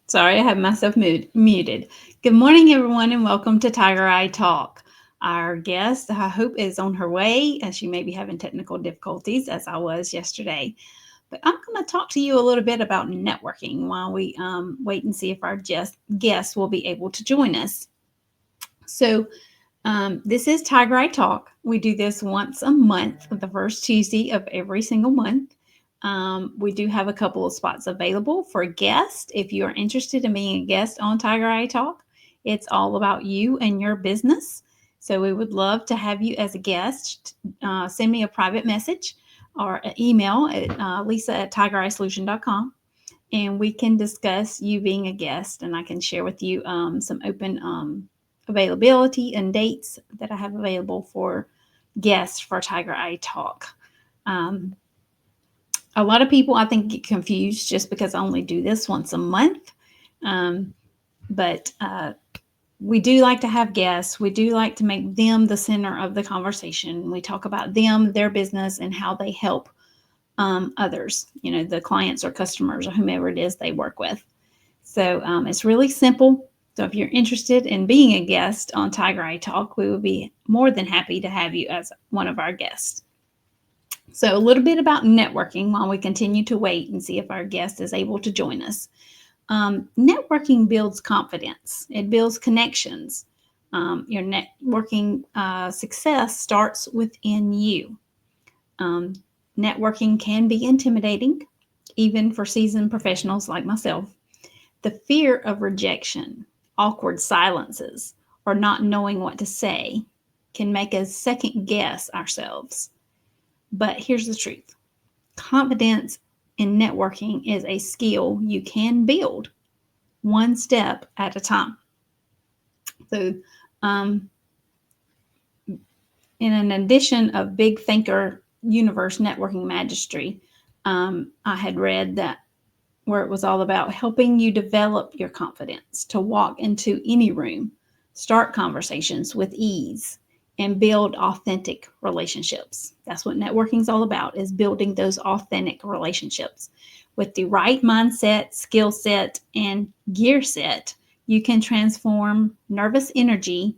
Sorry, I have myself muted. Good morning, everyone, and welcome to Tiger Eye Talk. Our guest, I hope, is on her way, as she may be having technical difficulties, as I was yesterday. But I'm going to talk to you a little bit about networking while we wait and see if our guest will be able to join us. So, this is Tiger Eye Talk. We do this once a month, the first Tuesday of every single month. We do have a couple of spots available for guests. If you are interested in being a guest on Tiger Eye Talk, it's all about you and your business. So we would love to have you as a guest. Send me a private message or an email at lisa@tigereyesolution.com, and we can discuss you being a guest, and I can share with you some open availability and dates that I have available for guests for Tiger Eye Talk. Um, a lot of people, I think, get confused just because I only do this once a month. Um, but we do like to have guests. We do like to make them the center of the conversation. We talk about them, their business, and how they help others, the clients or customers or whomever it is they work with. So it's really simple. So if you're interested in being a guest on Tiger Eye Talk, we would be more than happy to have you as one of our guests. So a little bit about networking while we continue to wait and see if our guest is able to join us. Networking builds confidence. It builds connections. Your networking success starts within you. Um, Networking can be intimidating, even for seasoned professionals like myself. The fear of rejection, awkward silences, or not knowing what to say can make us second guess ourselves. But here's the truth: confidence in networking is a skill you can build one step at a time. So, um, in an edition of Big Thinker Universe Networking Mastery, I had read that where it was all about helping you develop your confidence to walk into any room, start conversations with ease, and build authentic relationships. That's what networking is all about, is building those authentic relationships. With the right mindset, skill set, and gear set, you can transform nervous energy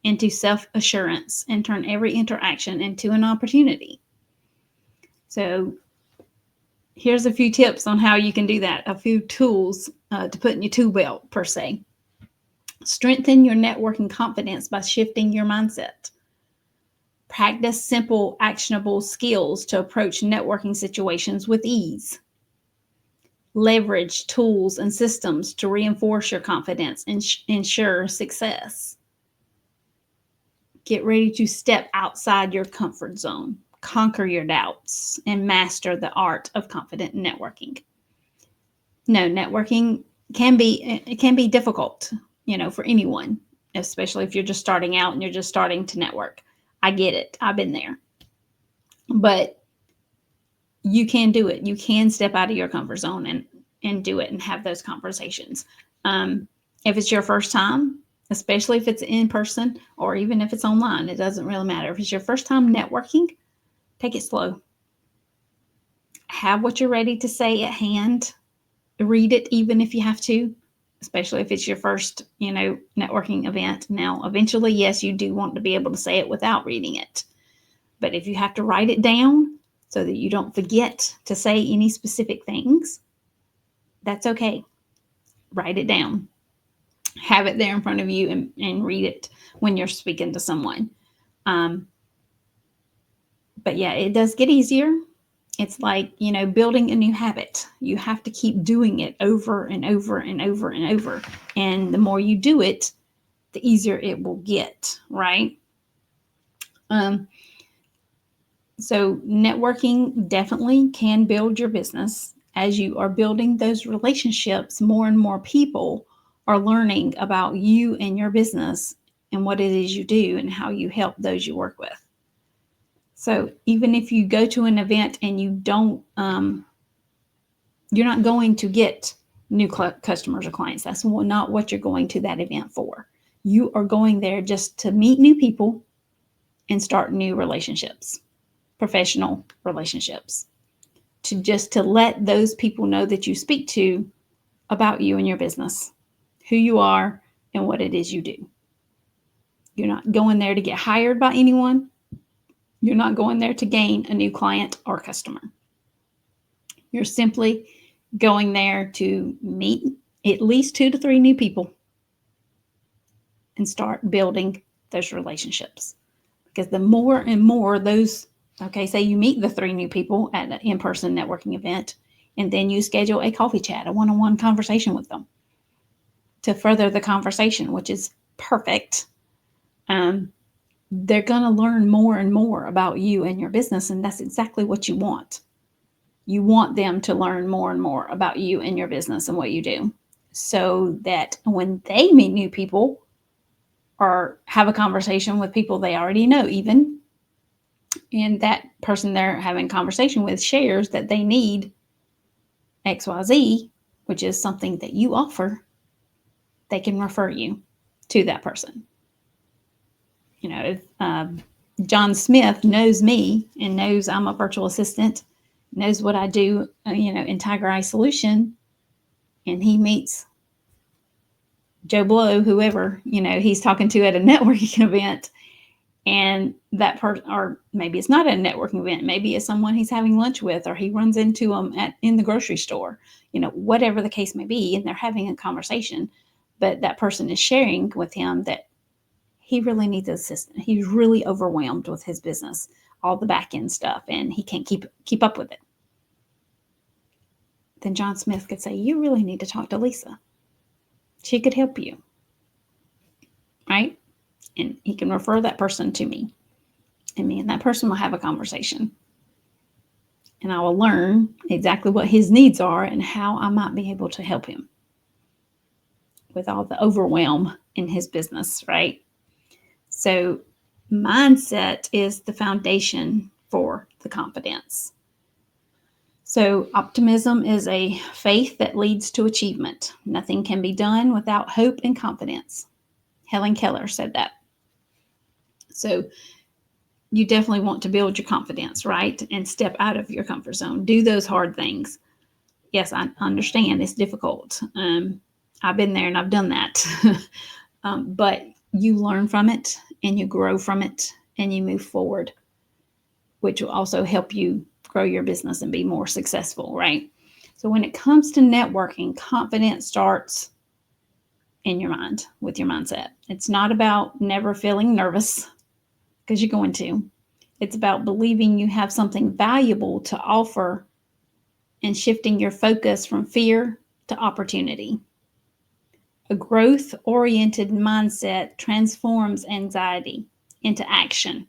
into self-assurance and turn every interaction into an opportunity. So here's a few tips on how you can do that, a few tools to put in your tool belt, per se. Strengthen your networking confidence by shifting your mindset. Practice simple, actionable skills to approach networking situations with ease. Leverage tools and systems to reinforce your confidence and ensure success. Get ready to step outside your comfort zone, conquer your doubts, and master the art of confident networking. No, networking can be difficult, for anyone, especially if you're just starting out and you're just starting to network. I get it. I've been there. But you can do it. You can step out of your comfort zone and do it and have those conversations. If it's your first time, especially if it's in person or even if it's online, it doesn't really matter. If it's your first time networking, take it slow. Have what you're ready to say at hand. Read it even if you have to, especially if it's your first, networking event. Now, eventually, yes, you do want to be able to say it without reading it. But if you have to write it down so that you don't forget to say any specific things, that's okay. Write it down. Have it there in front of you and read it when you're speaking to someone. Um, but yeah, it does get easier. It's like, building a new habit. You have to keep doing it over and over and over and over. And the more you do it, the easier it will get, right? Um, so networking definitely can build your business. As you are building those relationships, more and more people are learning about you and your business and what it is you do and how you help those you work with. So even if you go to an event and you're not going to get new customers or clients. That's not what you're going to that event for. You are going there just to meet new people and start new relationships, professional relationships, to let those people know that you speak to about you and your business, who you are, and what it is you do. You're not going there to get hired by anyone. You're not going there to gain a new client or customer. You're simply going there to meet at least 2 to 3 new people and start building those relationships. Because the more and more those, okay, say you meet the 3 new people at an in-person networking event, and then you schedule a coffee chat, a one-on-one conversation with them to further the conversation, which is perfect. They're going to learn more and more about you and your business, and that's exactly what you want. You want them to learn more and more about you and your business and what you do, so that when they meet new people or have a conversation with people they already know, even, and that person they're having a conversation with shares that they need XYZ, which is something that you offer, they can refer you to that person. You know, if John Smith knows me and knows I'm a virtual assistant, knows what I do, in Tiger Eye Solution, and he meets Joe Blow, whoever, he's talking to at a networking event, and that person, or maybe it's not a networking event, maybe it's someone he's having lunch with, or he runs into them in the grocery store, whatever the case may be, and they're having a conversation, but that person is sharing with him that he really needs assistance. He's really overwhelmed with his business, all the back end stuff, and he can't keep up with it. Then John Smith could say, you really need to talk to Lisa. She could help you, right? And he can refer that person to me. And me and that person will have a conversation. And I will learn exactly what his needs are and how I might be able to help him with all the overwhelm in his business, right? So mindset is the foundation for the confidence. So optimism is a faith that leads to achievement. Nothing can be done without hope and confidence. Helen Keller said that. So you definitely want to build your confidence, right? And step out of your comfort zone. Do those hard things. Yes, I understand it's difficult. I've been there and I've done that. But you learn from it and you grow from it and you move forward, which will also help you grow your business and be more successful, right? So when it comes to networking, confidence starts in your mind, with your mindset. It's not about never feeling nervous, because you're going to. It's about believing you have something valuable to offer and shifting your focus from fear to opportunity. A growth-oriented mindset transforms anxiety into action,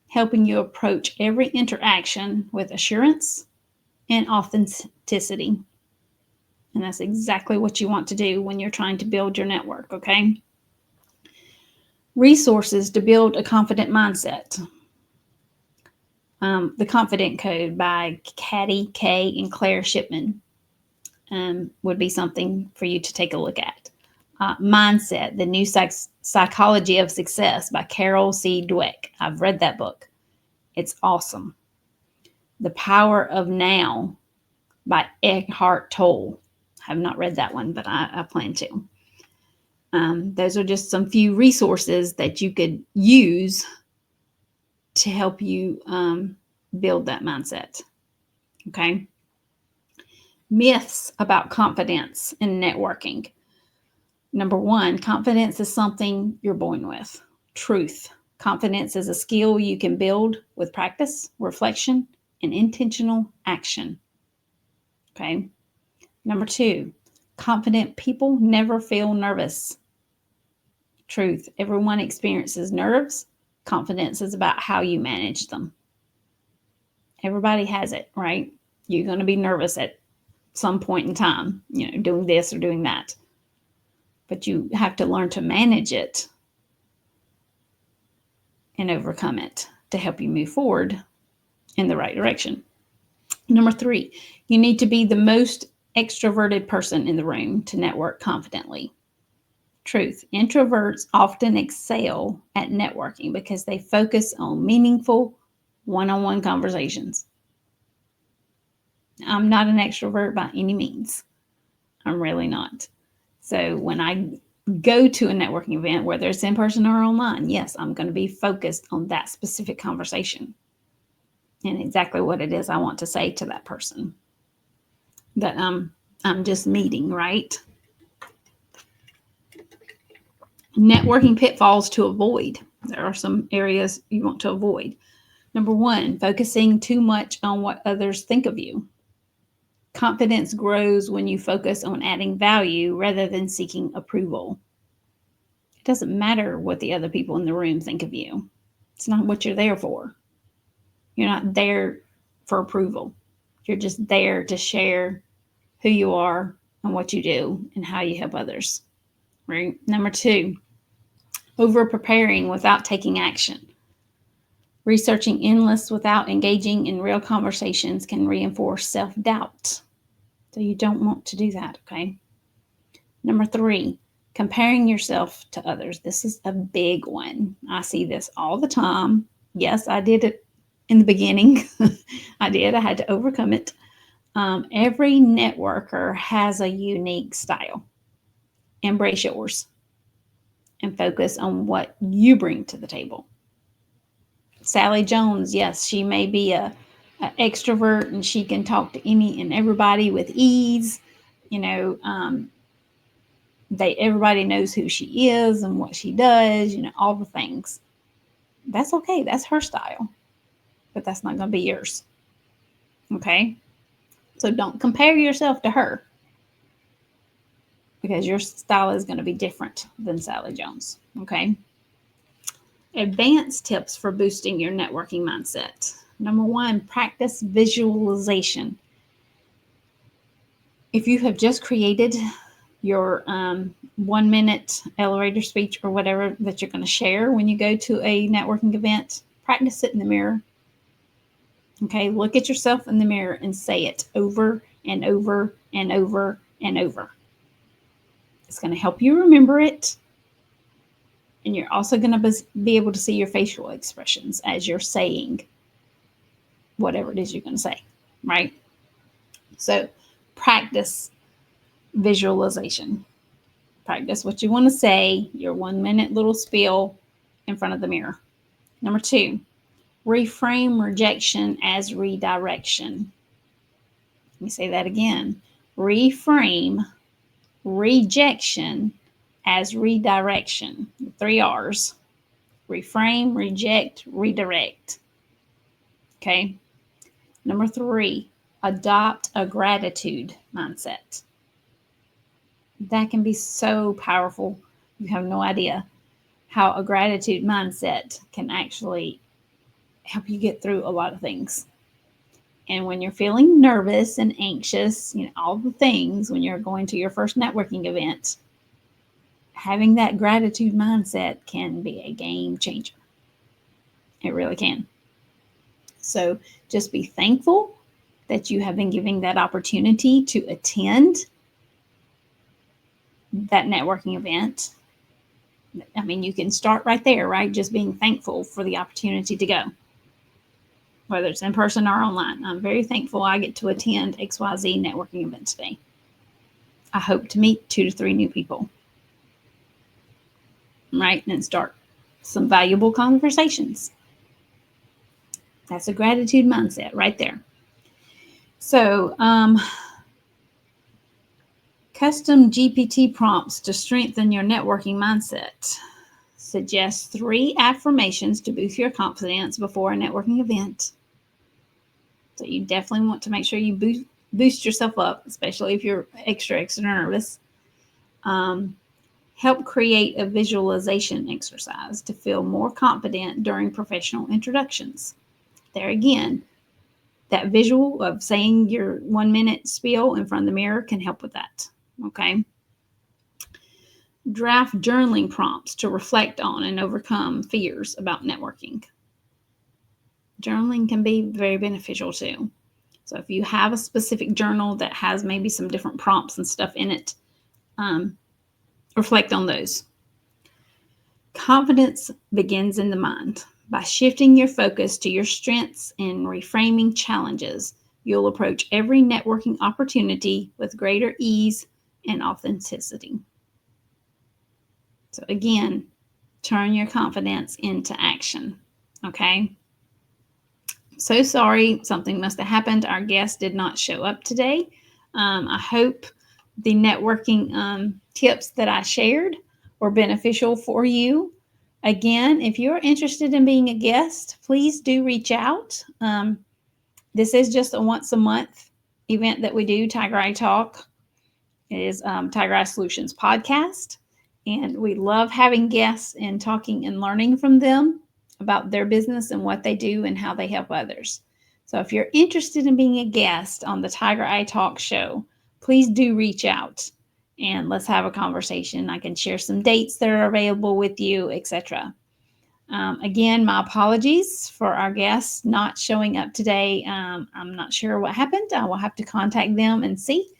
helping you approach every interaction with assurance and authenticity. And that's exactly what you want to do when you're trying to build your network, okay? Resources to build a confident mindset. The Confident Code by Caddy Kay and Claire Shipman would be something for you to take a look at. Mindset, The New Psychology of Success by Carol C. Dweck. I've read that book. It's awesome. The Power of Now by Eckhart Tolle. I have not read that one, but I plan to. Those are just some few resources that you could use to help you build that mindset. Okay. Myths about confidence in networking. Number 1, confidence is something you're born with. Truth. Confidence is a skill you can build with practice, reflection, and intentional action. Okay. Number 2, confident people never feel nervous. Truth. Everyone experiences nerves. Confidence is about how you manage them. Everybody has it, right? You're going to be nervous at some point in time, doing this or doing that. But you have to learn to manage it and overcome it to help you move forward in the right direction. Number 3, you need to be the most extroverted person in the room to network confidently. Truth. Introverts often excel at networking because they focus on meaningful one-on-one conversations. I'm not an extrovert by any means. I'm really not. So when I go to a networking event, whether it's in person or online, yes, I'm going to be focused on that specific conversation and exactly what it is I want to say to that person that I'm just meeting, right? Networking pitfalls to avoid. There are some areas you want to avoid. Number one, focusing too much on what others think of you. Confidence grows when you focus on adding value rather than seeking approval. It doesn't matter what the other people in the room think of you. It's not what you're there for. You're not there for approval. You're just there to share who you are and what you do and how you help others. Right? Number two, over preparing without taking action. Researching endless without engaging in real conversations can reinforce self doubt. So you don't want to do that, okay? Number three, comparing yourself to others. This is a big one. I see this all the time. Yes, I did it in the beginning. I did. I had to overcome it. Every networker has a unique style. Embrace yours and focus on what you bring to the table. Sally Jones, yes, she may be a extrovert and she can talk to any and everybody with ease. You know, everybody knows who she is and what she does. You know, all the things. That's okay. That's her style, but that's not going to be yours. Okay, so don't compare yourself to her because your style is going to be different than Sally Jones. Okay. Advanced tips for boosting your networking mindset. Number one, practice visualization. If you have just created your 1 minute elevator speech or whatever that you're going to share when you go to a networking event, practice it in the mirror. Okay, look at yourself in the mirror and say it over and over and over and over. It's going to help you remember it. And you're also going to be able to see your facial expressions as you're saying whatever it is you're going to say, right? So practice visualization. Practice what you want to say, your 1 minute little spiel in front of the mirror. Number two, reframe rejection as redirection. Let me say that again. Reframe rejection as redirection. 3 R's. Reframe, reject, redirect. Okay. Number three, adopt a gratitude mindset. That can be so powerful. You have no idea how a gratitude mindset can actually help you get through a lot of things. And when you're feeling nervous and anxious, you know, all the things when you're going to your first networking event, having that gratitude mindset can be a game changer. It really can. So just be thankful that you have been given that opportunity to attend that networking event. I mean, you can start right there, right? Just being thankful for the opportunity to go, whether it's in person or online. I'm very thankful I get to attend XYZ networking event today. I hope to meet 2 to 3 new people, right? And start some valuable conversations. That's a gratitude mindset right there. So, custom GPT prompts to strengthen your networking mindset. Suggest 3 affirmations to boost your confidence before a networking event. So you definitely want to make sure you boost yourself up, especially if you're extra nervous. Help create a visualization exercise to feel more confident during professional introductions. There again, that visual of saying your 1 minute spiel in front of the mirror can help with that. Okay. Draft journaling prompts to reflect on and overcome fears about networking. Journaling can be very beneficial too. So if you have a specific journal that has maybe some different prompts and stuff in it, reflect on those. Confidence begins in the mind. By shifting your focus to your strengths and reframing challenges, you'll approach every networking opportunity with greater ease and authenticity. So again, turn your confidence into action. Okay. So sorry, something must have happened. Our guest did not show up today. I hope the networking tips that I shared were beneficial for you. Again, if you're interested in being a guest, please do reach out. This is just a once a month event that we do, Tiger Eye Talk. It is Tiger Eye Solutions podcast. And we love having guests and talking and learning from them about their business and what they do and how they help others. So if you're interested in being a guest on the Tiger Eye Talk show, please do reach out and let's have a conversation. I can share some dates that are available with you, etc. Again, my apologies for our guests not showing up today. I'm not sure what happened. I will have to contact them and see.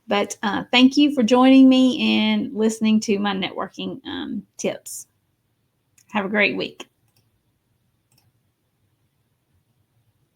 But thank you for joining me and listening to my networking tips. Have a great week.